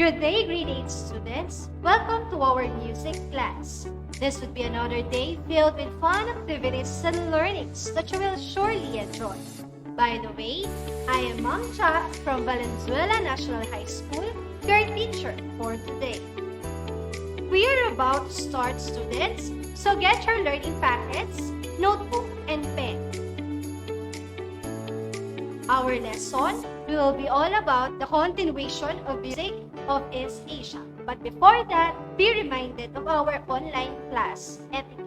Good day, grade 8 students. Welcome to our music class. This would be another day filled with fun activities and learnings that you will surely enjoy. By the way, I am Ma'am Cha from Valenzuela National High School, your teacher for today. We are about to start, students, so get your learning packets, notebook, and pen. Our lesson will be all about the continuation of music of East Asia. But before that, be reminded of our online class etiquette.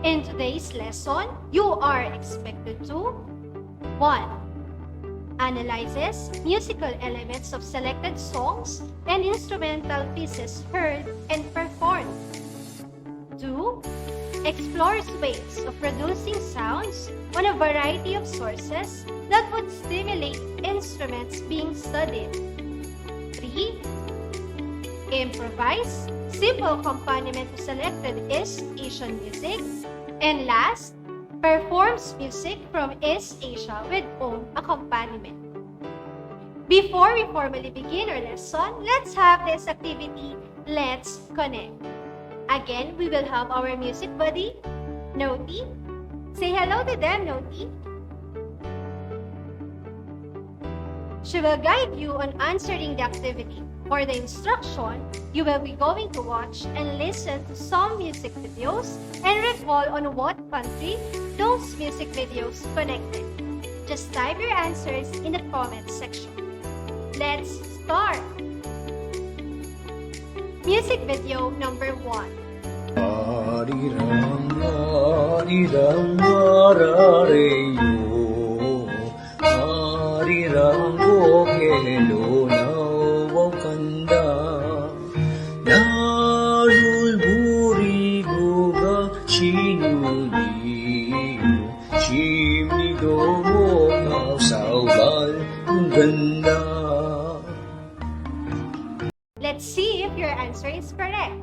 In today's lesson, you are expected to 1. Analyzes musical elements of selected songs and instrumental pieces heard and performed. 2. Explores ways of producing sounds on a variety of sources that would stimulate instruments being studied. 3. Improvise simple accompaniment to selected East Asian music. And last, performs music from East Asia with own accompaniment. Before we formally begin our lesson, let's have this activity, Let's Connect. Again, we will have our music buddy, Noti. Say hello to them, Noti. She will guide you on answering the activity. For the instruction, you will be going to watch and listen to some music videos and recall on what country those music videos connected. Just type your answers in the comment section. Let's start! Music video number 1. Let's see if your answer is correct.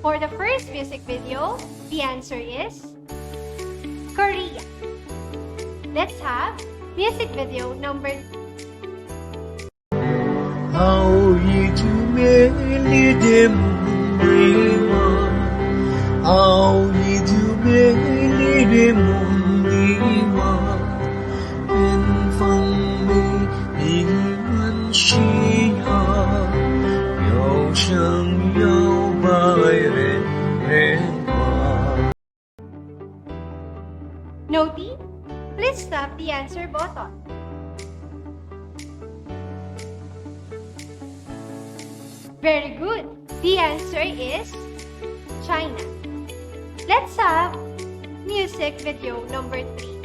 For the first music video, the answer is Korea. Let's have music video number 2. Noti, please tap the answer button. Very good. The answer is China. Let's have music video number 3.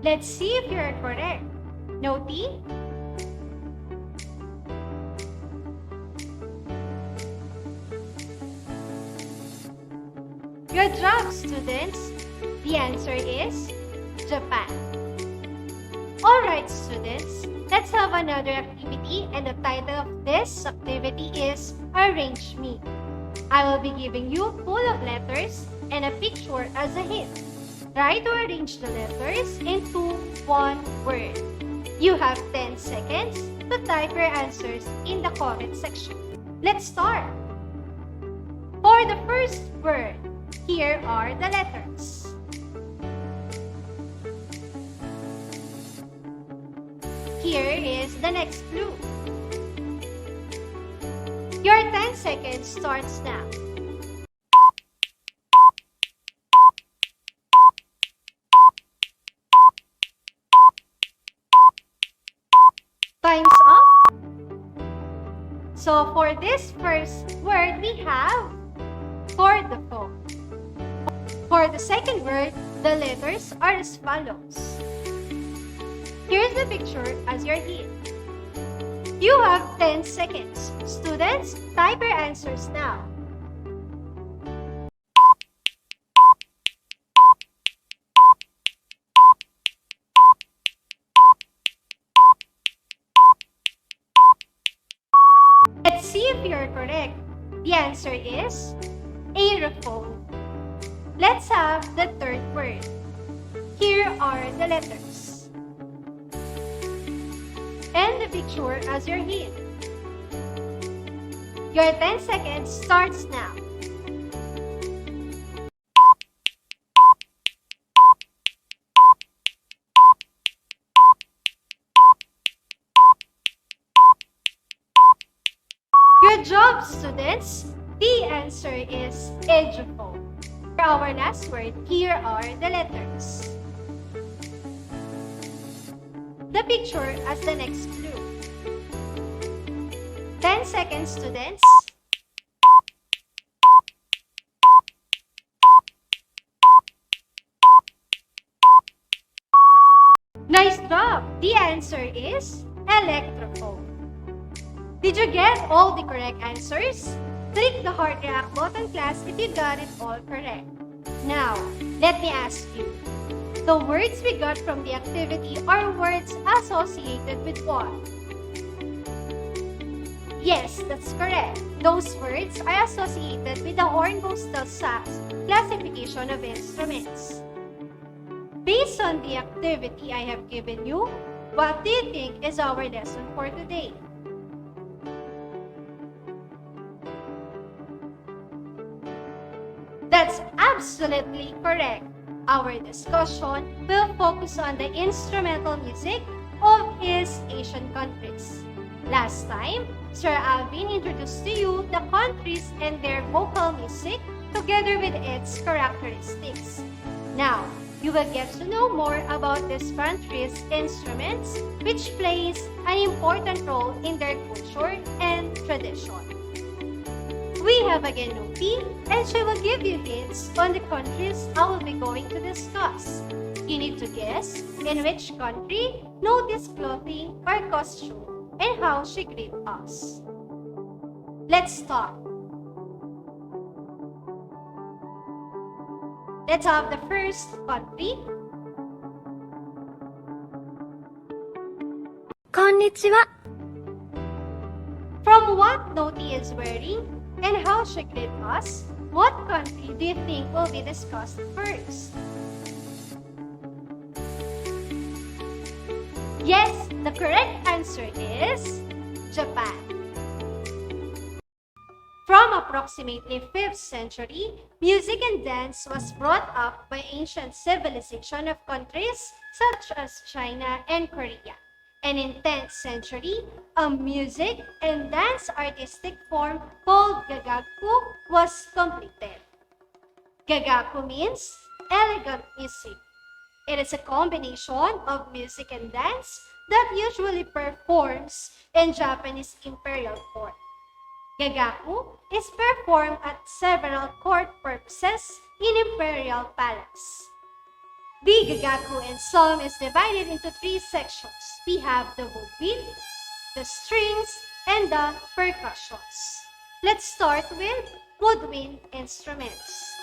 Let's see if you're correct. Noti? Good job, students. The answer is Japan. Alright, students. Let's have another activity, and the title of this activity is Arrange Me. I will be giving you full of letters and a picture as a hint. Try to arrange the letters into one word. You have 10 seconds to type your answers in the comment section. Let's start! For the first word, here are the letters. Here is the next clue. Your 10 seconds starts now. Time's up. So for this first word, we have for the phone. For the second word, the letters are as follows. Here's the picture as your hint. You have 10 seconds. Students, type your answers now. Let's see if you're correct. The answer is aerophone. Let's have the third word. Here are the letters. And the picture as your hint. Your 10 seconds starts now. Good job, students! The answer is edgephone. For our last word, here are the letters. The picture as the next clue. 10 seconds, students. Nice job! The answer is electrophone. Did you get all the correct answers? Click the heart react button, class, if you got it all correct. Now, let me ask you. The words we got from the activity are words associated with what? Yes, that's correct. Those words are associated with the Hornboostel Sax classification of instruments. Based on the activity I have given you, what do you think is our lesson for today? That's absolutely correct. Our discussion will focus on the instrumental music of East Asian countries. Last time, Sir Alvin introduced to you the countries and their vocal music together with its characteristics. Now, you will get to know more about these countries' instruments, which plays an important role in their culture and tradition. We have again Mapeh, and she will give you hints on the countries I will be going to discuss. You need to guess in which country notice clothing or costume and how she greets us. Let's start. Let's have the first country. Konnichiwa. From what Noti is wearing and how she greets us, what country do you think will be discussed first? Yes, the correct answer is Japan. From approximately 5th century, music and dance was brought up by ancient civilization of countries such as China and Korea. And in 10th century, a music and dance artistic form called gagaku was completed. Gagaku means elegant music. It is a combination of music and dance that usually performs in Japanese imperial court. Gagaku is performed at several court purposes in imperial palace. The gagaku in song is divided into 3 sections. We have the woodwind, the strings, and the percussions. Let's start with woodwind instruments.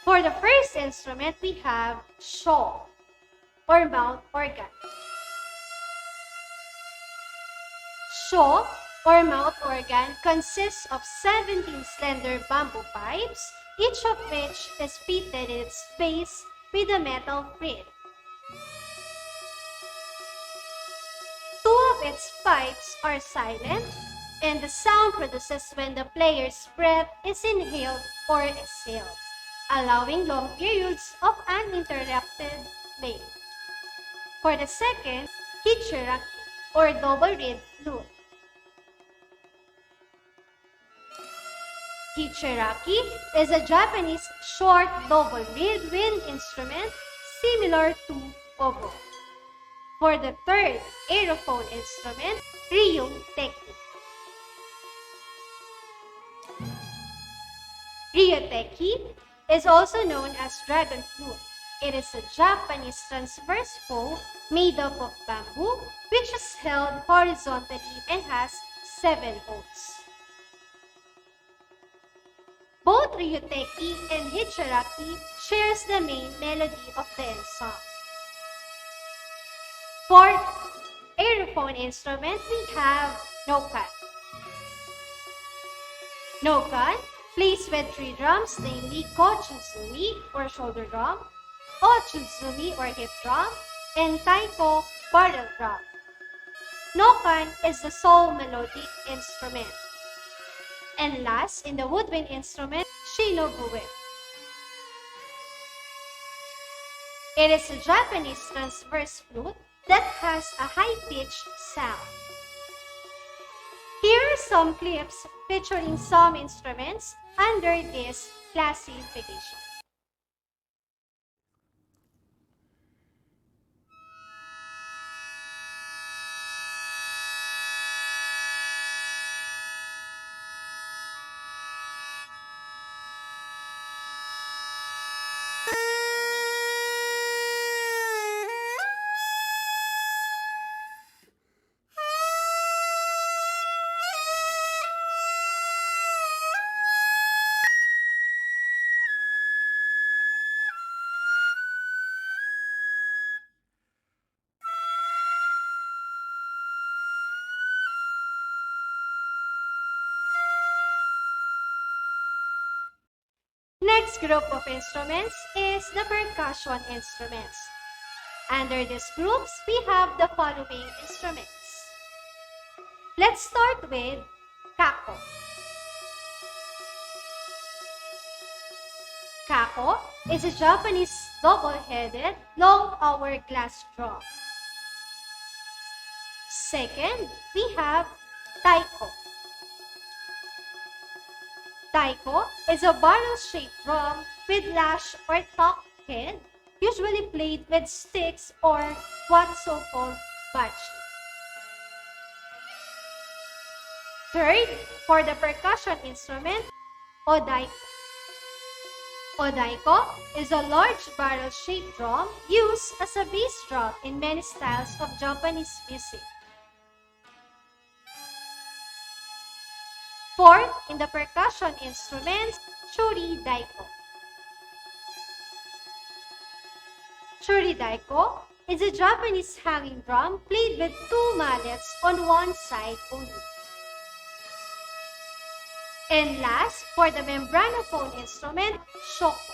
For the first instrument, we have shawl or mouth organ. Shaw or mouth organ consists of 17 slender bamboo pipes, each of which is fitted in its base with a metal frame. Two of its pipes are silent, and the sound produced when the player's breath is inhaled or exhaled, allowing long periods of uninterrupted play. For the second, hichiraki, or double reed flute. Hichiraki is a Japanese short double reed wind instrument similar to oboe. For the third aerophone instrument, ryuteki. Ryuteki is also known as dragon flute. It is a Japanese transverse bow made up of bamboo, which is held horizontally and has 7 holes. Both ryuteki and hichiraki shares the main melody of the ensemble. For aerophone instrument, we have nokan. Nokan plays with 3 drums, namely kochuzumi or shoulder drum, ochuzumi or hip drum, and taiko barrel drum. Nokan is the sole melodic instrument. And last, in the woodwind instrument, shinobuwe. It is a Japanese transverse flute that has a high-pitched sound. Here are some clips featuring some instruments under this classification. Next group of instruments is the percussion instruments. Under these groups, we have the following instruments. Let's start with kako. Kako is a Japanese double-headed, long hourglass drum. Second, we have taiko. Taiko is a barrel-shaped drum with lash or top head, usually played with sticks or what's so-called bachi. Third, for the percussion instrument, odaiko. Odaiko is a large barrel-shaped drum used as a bass drum in many styles of Japanese music. Fourth, in the percussion instruments, churidaiko. Churidaiko is a Japanese hanging drum played with 2 mallets on one side only. And last, for the membranophone instrument, shoko.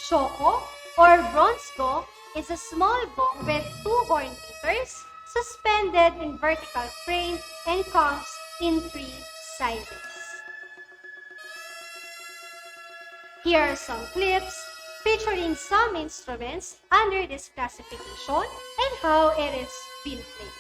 Shoko, or bronze bow, is a small bow with 2 horn beaters suspended in vertical frame and comes in 3 sizes. Here are some clips featuring some instruments under this classification and how it is being played.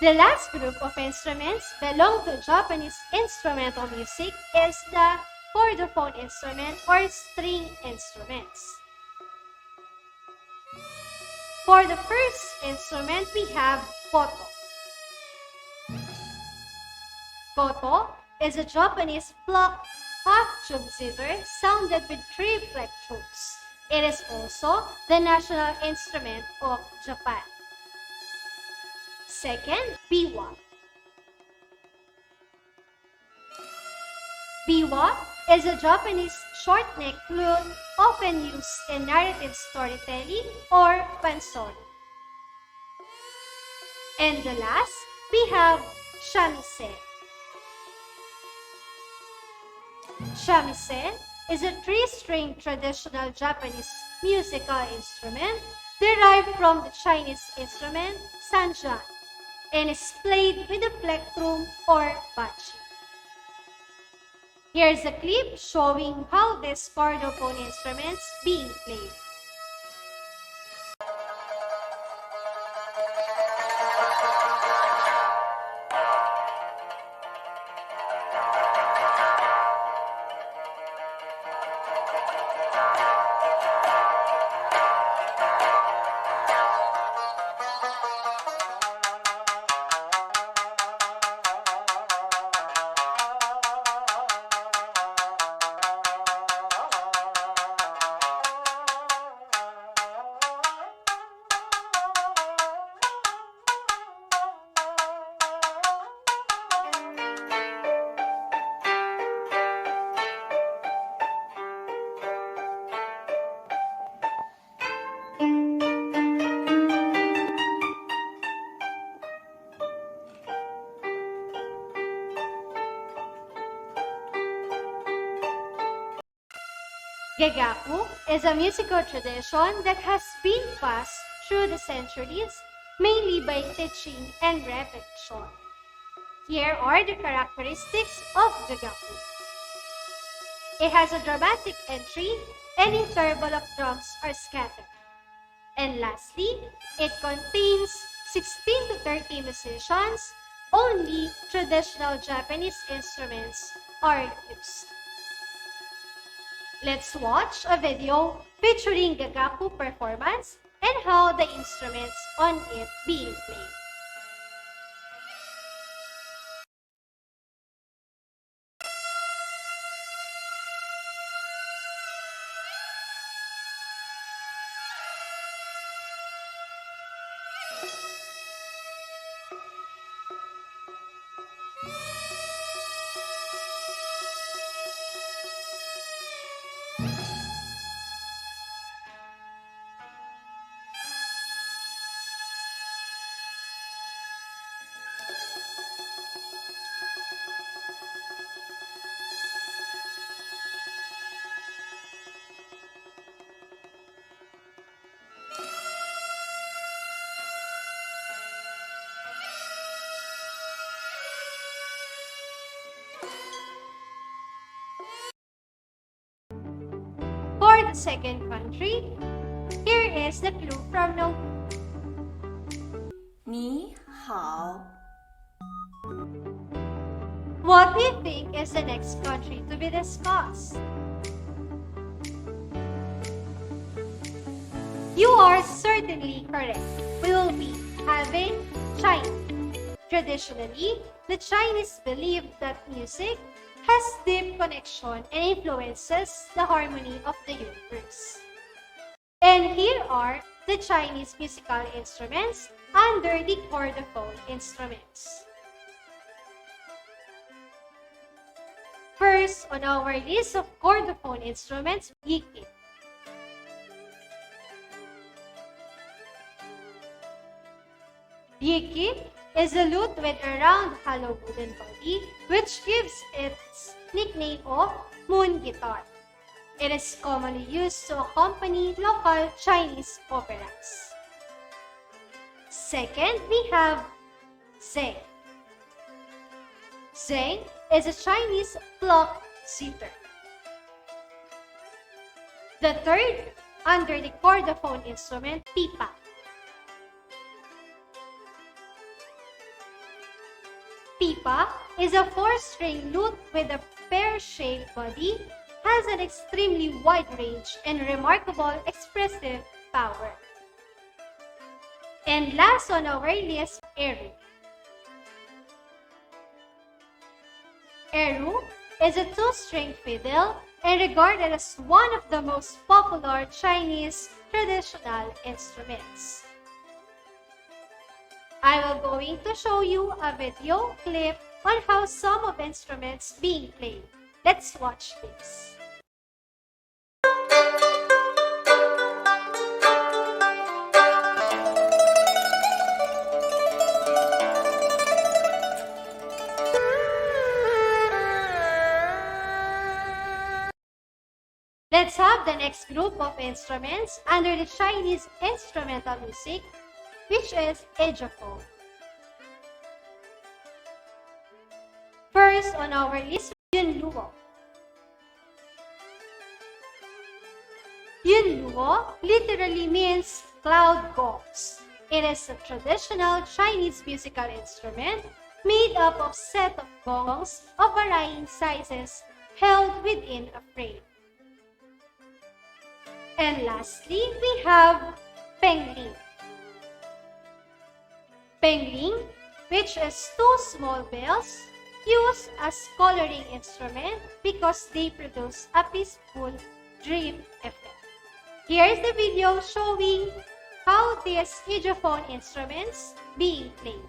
The last group of instruments belong to Japanese instrumental music is the chordophone instrument or string instruments. For the first instrument, we have koto. Koto is a Japanese block half-tube zither sounded with three plectrums. It is also the national instrument of Japan. Second, biwa. Biwa is a Japanese short-neck flute often used in narrative storytelling or pansori. And the last, we have shamisen. Shamisen is a three-string traditional Japanese musical instrument derived from the Chinese instrument sanjan and is played with a plectrum or bachi. Here's a clip showing how these chordophone instruments being played. Gegaku is a musical tradition that has been passed through the centuries, mainly by teaching and repetition. Here are the characteristics of Gegaku. It has a dramatic entry and interval of drums are scattered. And lastly, it contains 16 to 30 musicians. Only traditional Japanese instruments are used. Let's watch a video featuring Gegaku performance and how the instruments on it being played. For the second country, here is the clue from Notebook. 你好 What do you think is the next country to be discussed? You are certainly correct. We will be having China. Traditionally, the Chinese believe that music has deep connection and influences the harmony of the universe. And here are the Chinese musical instruments under the chordophone instruments. First on our list of chordophone instruments, yiqi. Yiqi is a lute with a round hollow wooden body which gives its nickname of moon guitar. It is commonly used to accompany local Chinese operas. Second, we have zeng. Zeng is a Chinese block zither. The third, under the chordophone instrument, pipa. Pipa is a four-string lute with a pear-shaped body, has an extremely wide range and remarkable expressive power. And last on our list, eru. Eru is a two-string fiddle and regarded as one of the most popular Chinese traditional instruments. I will going to show you a video clip on how some of instruments being played. Let's watch this. Let's have the next group of instruments under the Chinese instrumental music, which is ediophone. First on our list, yunluo. Yunluo literally means cloud gongs. It is a traditional Chinese musical instrument made up of set of gongs of varying sizes held within a frame. And lastly, we have pengling. Pengling, which is two small bells used as coloring instrument because they produce a peaceful dream effect. Here is the video showing how these ediophone instruments being played.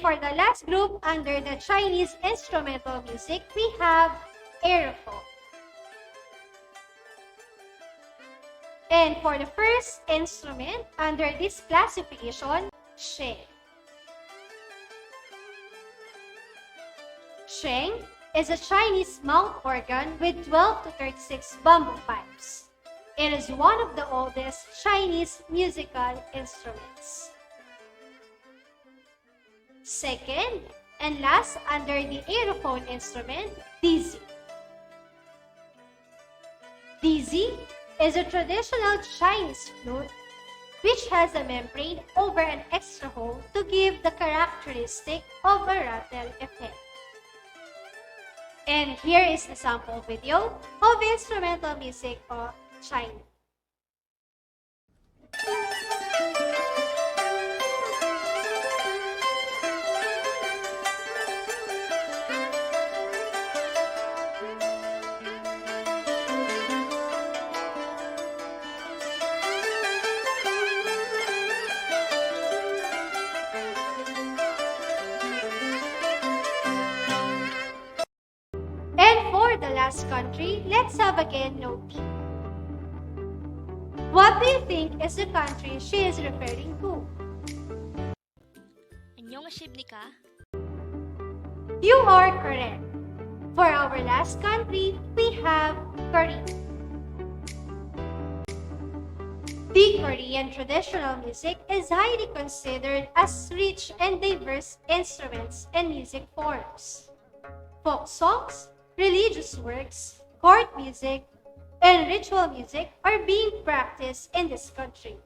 For the last group under the Chinese instrumental music, we have aerophone. And for the first instrument under this classification, sheng. Sheng is a Chinese mouth organ with 12 to 36 bamboo pipes. It is one of the oldest Chinese musical instruments. Second and last under the aerophone instrument, dizi. Dizi is a traditional Chinese flute which has a membrane over an extra hole to give the characteristic of a rattle effect. And here is the sample video of instrumental music of China. The last country, let's have again Nopi. What do you think is the country she is referring to? 안녕하십니까? You are correct. For our last country, we have Korea. The Korean traditional music is highly considered as rich and diverse instruments and music forms. Folk songs, religious works, court music, and ritual music are being practiced in this country.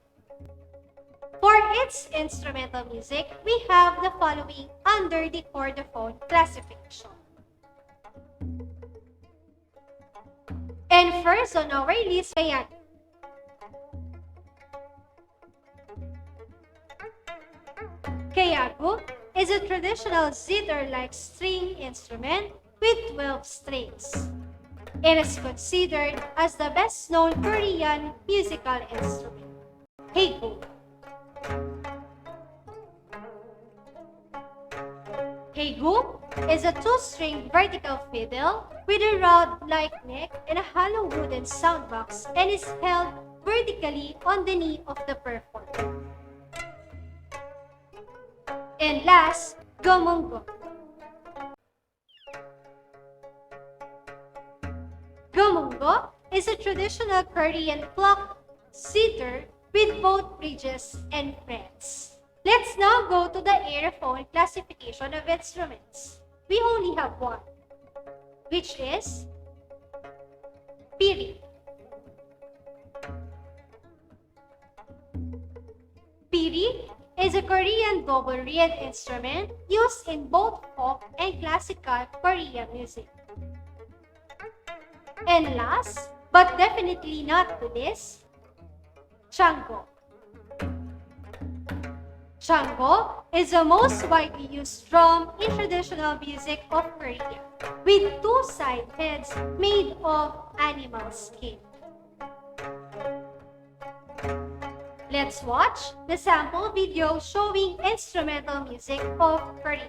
For its instrumental music, we have the following under the chordophone classification. And first on our list, kayagu. Kayagu is a traditional zither-like string instrument with 12 strings. It is considered as the best-known Korean musical instrument. Haegu. Haegu is a two-string vertical fiddle with a rod-like neck and a hollow wooden soundbox and is held vertically on the knee of the performer. And last, gomungo. Gomungo is a traditional Korean clock zither with both bridges and frets. Let's now go to the aerophone classification of instruments. We only have one, which is piri. Piri is a Korean double-reed instrument used in both folk and classical Korean music. And last, but definitely not to this. Chango. Chango is the most widely used drum in traditional music of Korea, with two side heads made of animal skin. Let's watch the sample video showing instrumental music of Korea.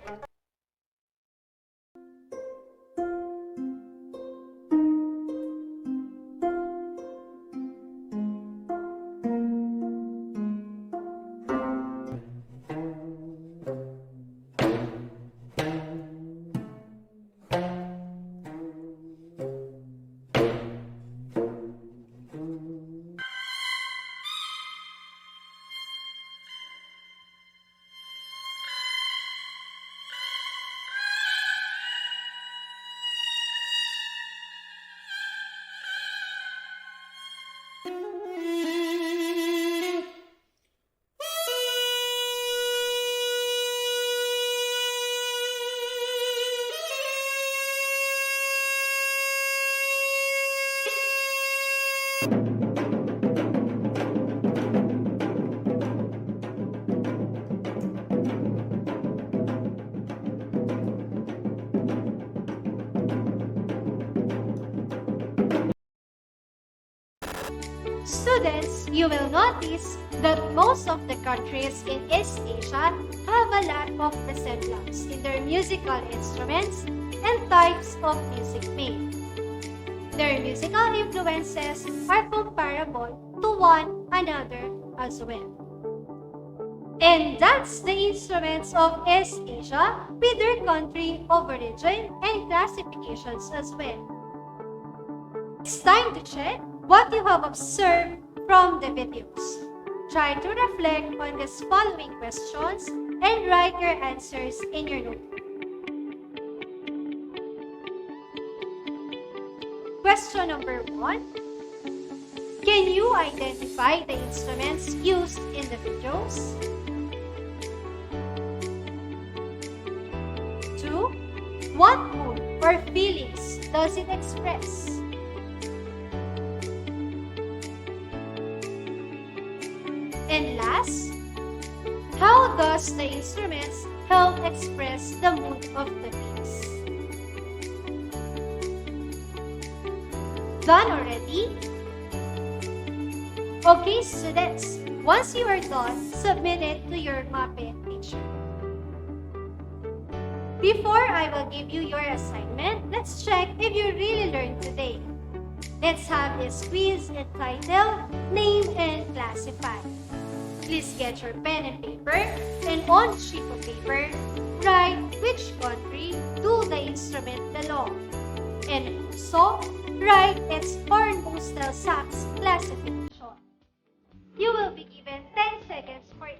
Students, you will notice that most of the countries in East Asia have a lot of resemblance in their musical instruments and types of music made. Their musical influences are comparable to one another as well. And that's the instruments of East Asia with their country of origin and classifications as well. It's time to check what you have observed from the videos. Try to reflect on these following questions and write your answers in your notebook. Question number 1. Can you identify the instruments used in the videos? 2. What mood or feelings does it express? And last, how does the instruments help express the mood of the piece? Done already? Okay, students, once you are done, submit it to your Mapeh teacher. Before I will give you your assignment, let's check if you really learned today. Let's have this quiz entitled Name and Classify. Please get your pen and paper, and on the sheet of paper, write which country do the instrument belong, and also write its horn postal sax classification. You will be given 10 seconds for each.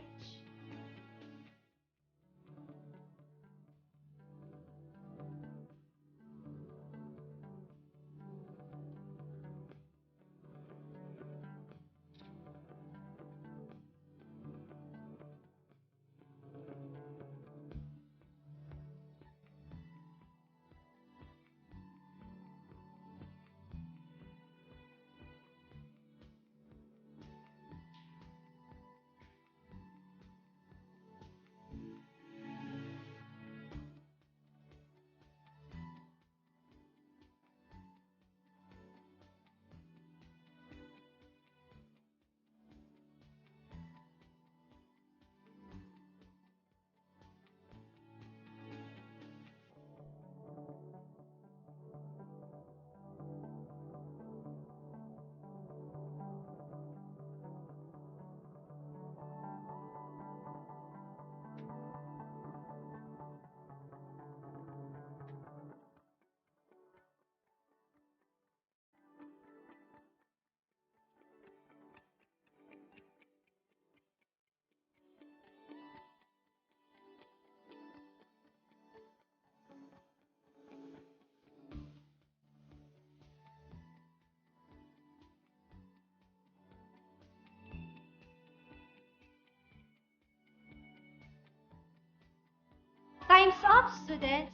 Time's up, students.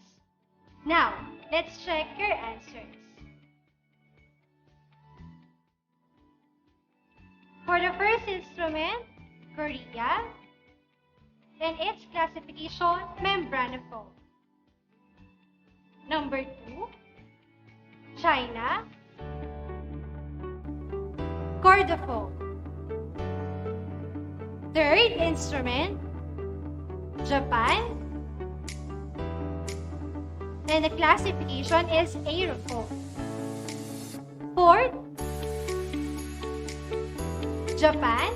Now, let's check your answers. For the first instrument, Korea, and its classification, membranophone. Number 2, China, chordophone. Third instrument, Japan, and the classification is aerophone. Fourth, Japan,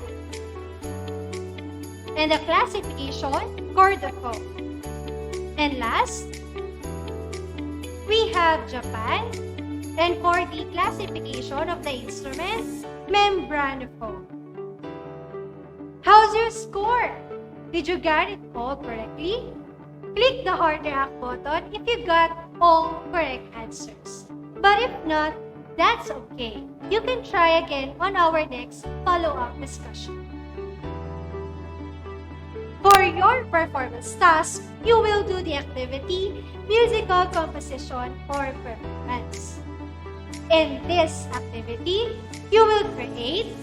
and the classification, chordophone. And last, we have Japan, and for the classification of the instrument, membranophone. How's your score? Did you get it all correctly? Click the heart react button if you got all correct answers. But if not, that's okay. You can try again on our next follow-up discussion. For your performance task, you will do the activity, musical composition or performance. In this activity, you will create,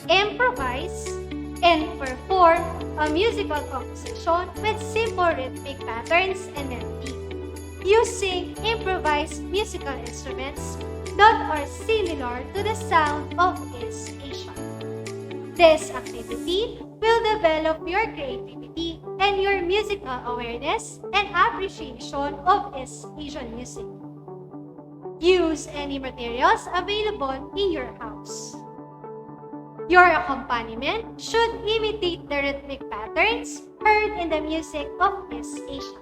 improvise, and perform a musical composition with simple rhythmic patterns and melody, using improvised musical instruments that are similar to the sound of East Asia. This activity will develop your creativity and your musical awareness and appreciation of East Asian music. Use any materials available in your house. Your accompaniment should imitate the rhythmic patterns heard in the music of East Asia.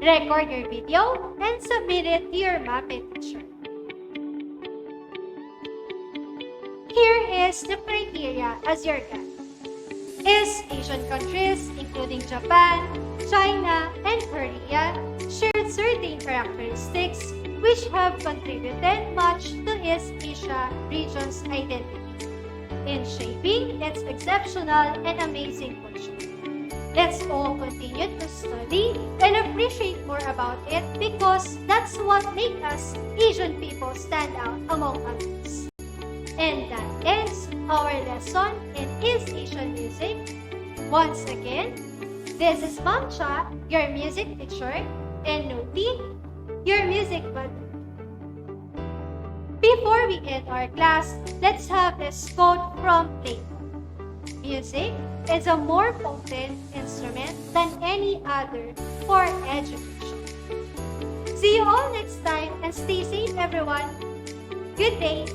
Record your video and submit it to your Mapeh teacher. Here is the criteria as your guide. East Asian countries, including Japan, China, and Korea, share certain characteristics which have contributed much to East Asia region's identity in shaping its exceptional and amazing culture. Let's all continue to study and appreciate more about it because that's what makes us Asian people stand out among others. And that ends our lesson in East Asian music. Once again, this is Ma'am Cha, your music teacher, and Noti, your music buddy. Before we end our class, let's have this quote from Plato. Music is a more potent instrument than any other for education. See you all next time and stay safe, everyone. Good day.